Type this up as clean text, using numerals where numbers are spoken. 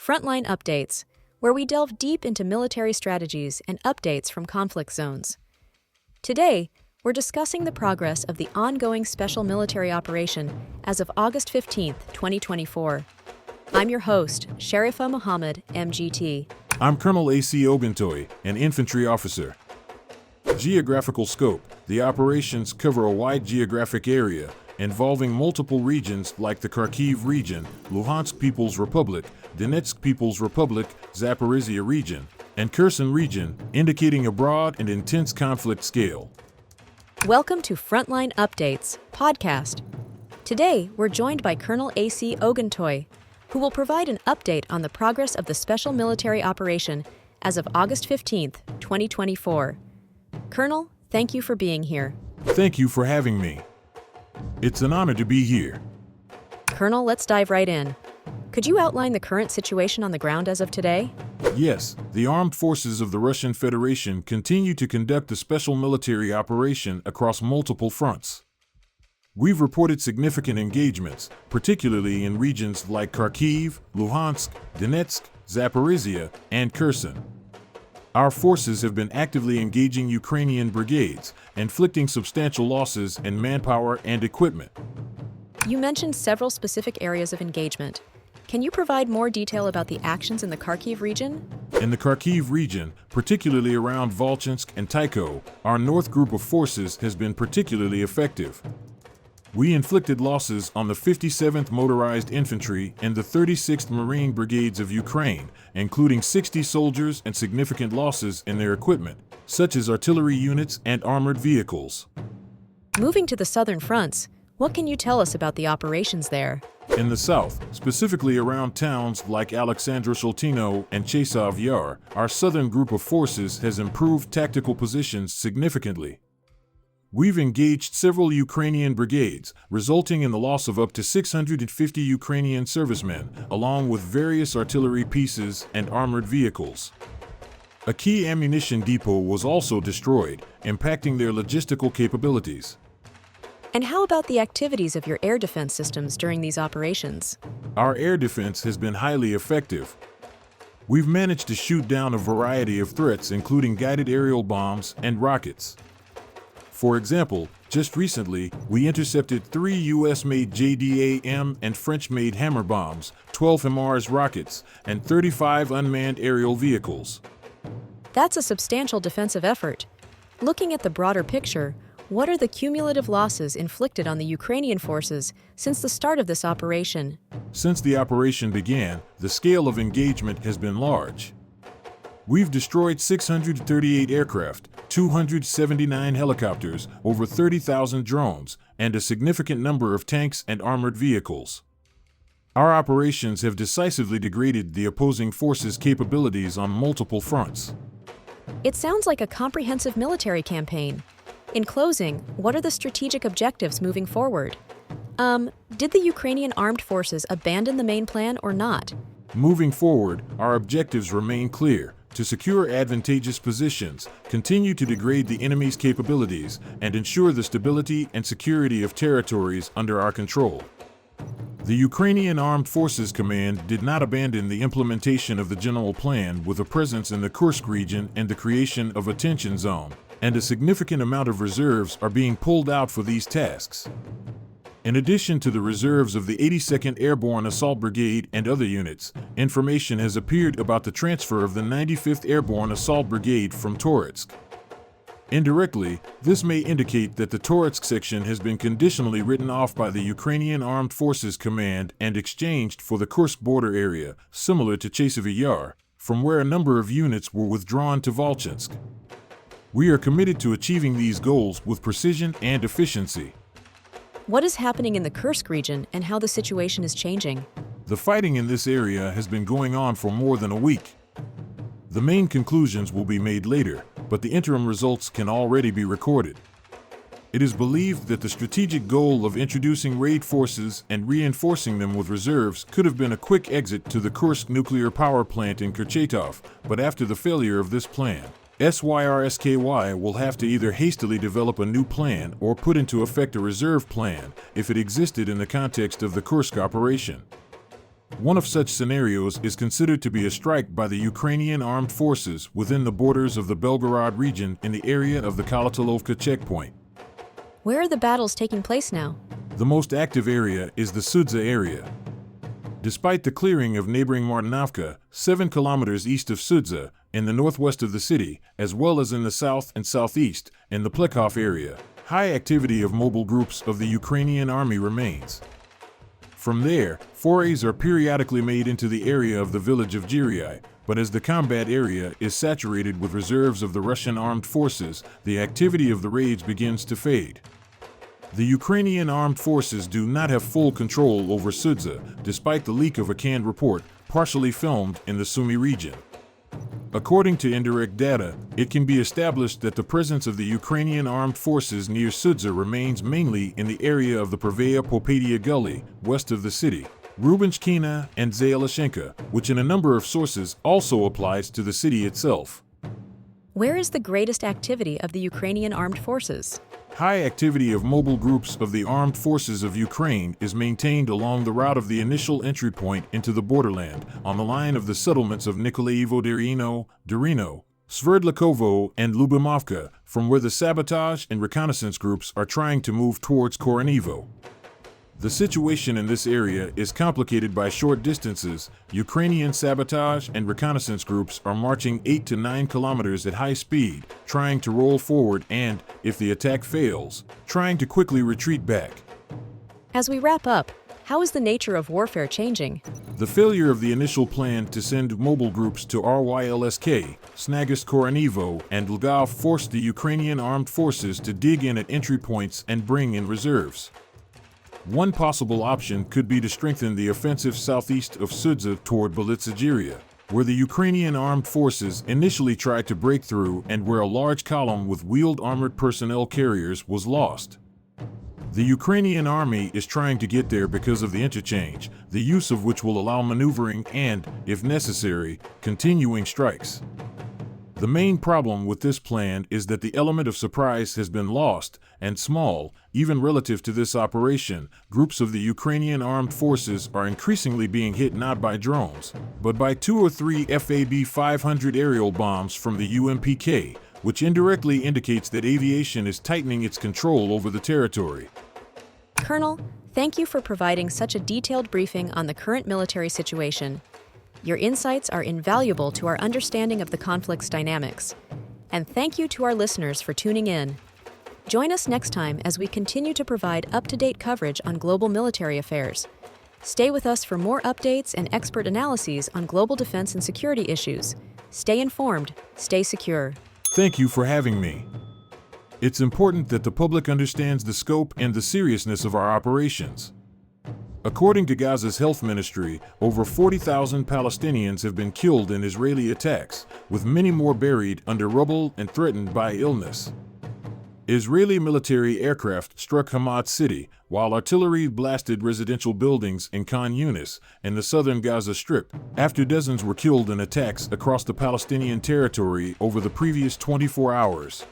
Frontline Updates, where we delve deep into military strategies and updates from conflict zones. Today, we're discussing the progress of the ongoing special military operation as of August 15, 2024. I'm your host, Sharifa Muhammad, MGT. I'm Colonel A.C. Oguntoye, an infantry officer. Geographical scope. The operations cover a wide geographic area involving multiple regions like the Kharkiv region, Luhansk People's Republic, Donetsk People's Republic, Zaporizhia region, and Kherson region, indicating a broad and intense conflict scale. Welcome to Frontline Updates podcast. Today, we're joined by Colonel A.C. Oguntoye, who will provide an update on the progress of the special military operation as of August 15, 2024. Colonel, thank you for being here. Thank you for having me. It's an honor to be here. Colonel, let's dive right in. Could you outline the current situation on the ground as of today? Yes, the armed forces of the Russian Federation continue to conduct a special military operation across multiple fronts. We've reported significant engagements, particularly in regions like Kharkiv, Luhansk, Donetsk, Zaporizhia, and Kherson. Our forces have been actively engaging Ukrainian brigades, inflicting substantial losses in manpower and equipment. You mentioned several specific areas of engagement. Can you provide more detail about the actions in the Kharkiv region? In the Kharkiv region, particularly around Volchansk and Tycho, our North Group of forces has been particularly effective. We inflicted losses on the 57th Motorized Infantry and the 36th Marine Brigades of Ukraine, including 60 soldiers and significant losses in their equipment, such as artillery units and armored vehicles. Moving to the southern fronts, what can you tell us about the operations there? In the south, specifically around towns like Alexandra Sholtino and Chasov Yar, our southern group of forces has improved tactical positions significantly. We've engaged several Ukrainian brigades, resulting in the loss of up to 650 Ukrainian servicemen, along with various artillery pieces and armored vehicles. A key ammunition depot was also destroyed, impacting their logistical capabilities. And how about the activities of your air defense systems during these operations? Our air defense has been highly effective. We've managed to shoot down a variety of threats, including guided aerial bombs and rockets. For example, just recently, we intercepted 3 US-made JDAM and French-made Hammer bombs, 12 HIMARS rockets, and 35 unmanned aerial vehicles. That's a substantial defensive effort. Looking at the broader picture, what are the cumulative losses inflicted on the Ukrainian forces since the start of this operation? Since the operation began, the scale of engagement has been large. We've destroyed 638 aircraft, 279 helicopters, over 30,000 drones, and a significant number of tanks and armored vehicles. Our operations have decisively degraded the opposing forces' capabilities on multiple fronts. It sounds like a comprehensive military campaign. In closing, what are the strategic objectives moving forward? Did the Ukrainian armed forces abandon the main plan or not? Moving forward, our objectives remain clear: to secure advantageous positions, continue to degrade the enemy's capabilities, and ensure the stability and security of territories under our control. The Ukrainian Armed Forces Command did not abandon the implementation of the general plan, with a presence in the Kursk region and the creation of a tension zone, and a significant amount of reserves are being pulled out for these tasks. In addition to the reserves of the 82nd Airborne Assault Brigade and other units, information has appeared about the transfer of the 95th Airborne Assault Brigade from Toretsk. Indirectly, this may indicate that the Toretsk section has been conditionally written off by the Ukrainian Armed Forces Command and exchanged for the Kursk border area, similar to Chasov Yar, from where a number of units were withdrawn to Volchansk. We are committed to achieving these goals with precision and efficiency. What is happening in the Kursk region and how the situation is changing? The fighting in this area has been going on for more than a week. The main conclusions will be made later, but the interim results can already be recorded. It is believed that the strategic goal of introducing raid forces and reinforcing them with reserves could have been a quick exit to the Kursk nuclear power plant in Kurchatov, but after the failure of this plan, SYRSKY will have to either hastily develop a new plan or put into effect a reserve plan if it existed in the context of the Kursk operation. One of such scenarios is considered to be a strike by the Ukrainian armed forces within the borders of the Belgorod region in the area of the Kalatilovka checkpoint. Where are the battles taking place now? The most active area is the Sudza area. Despite the clearing of neighboring Martinovka, 7 kilometers east of Sudza, in the northwest of the city, as well as in the south and southeast, in the Plekhov area, high activity of mobile groups of the Ukrainian army remains. From there, forays are periodically made into the area of the village of Girai, but as the combat area is saturated with reserves of the Russian armed forces, the activity of the raids begins to fade. The Ukrainian armed forces do not have full control over Sudza, despite the leak of a canned report, partially filmed in the Sumy region. According to indirect data, it can be established that the presence of the Ukrainian armed forces near Sudza remains mainly in the area of the Pravaya Popadia Gully, west of the city, Rubenshkina and Zayalashenka, which in a number of sources also applies to the city itself. Where is the greatest activity of the Ukrainian armed forces? High activity of mobile groups of the armed forces of Ukraine is maintained along the route of the initial entry point into the borderland, on the line of the settlements of Nikolaevo-Derino, Durino, Sverdlikovo, and Lubimovka, from where the sabotage and reconnaissance groups are trying to move towards Koronivo. The situation in this area is complicated by short distances. Ukrainian sabotage and reconnaissance groups are marching 8 to 9 kilometers at high speed, trying to roll forward and, if the attack fails, trying to quickly retreat back. As we wrap up, how is the nature of warfare changing? The failure of the initial plan to send mobile groups to RYLSK, Snagist Koronivo, and Lgov forced the Ukrainian armed forces to dig in at entry points and bring in reserves. One possible option could be to strengthen the offensive southeast of Sudza toward Belitsagiria, where the Ukrainian armed forces initially tried to break through and where a large column with wheeled armored personnel carriers was lost. The Ukrainian army is trying to get there because of the interchange, the use of which will allow maneuvering and, if necessary, continuing strikes. The main problem with this plan is that the element of surprise has been lost, and small, even relative to this operation, groups of the Ukrainian armed forces are increasingly being hit not by drones, but by 2 or 3 FAB-500 aerial bombs from the UMPK, which indirectly indicates that aviation is tightening its control over the territory. Colonel, thank you for providing such a detailed briefing on the current military situation. Your insights are invaluable to our understanding of the conflict's dynamics. And thank you to our listeners for tuning in. Join us next time as we continue to provide up-to-date coverage on global military affairs. Stay with us for more updates and expert analyses on global defense and security issues. Stay informed, stay secure. Thank you for having me. It's important that the public understands the scope and the seriousness of our operations. According to Gaza's health ministry, over 40,000 Palestinians have been killed in Israeli attacks, with many more buried under rubble and threatened by illness. Israeli military aircraft struck Hamad City, while artillery blasted residential buildings in Khan Yunis and the southern Gaza Strip, after dozens were killed in attacks across the Palestinian territory over the previous 24 hours.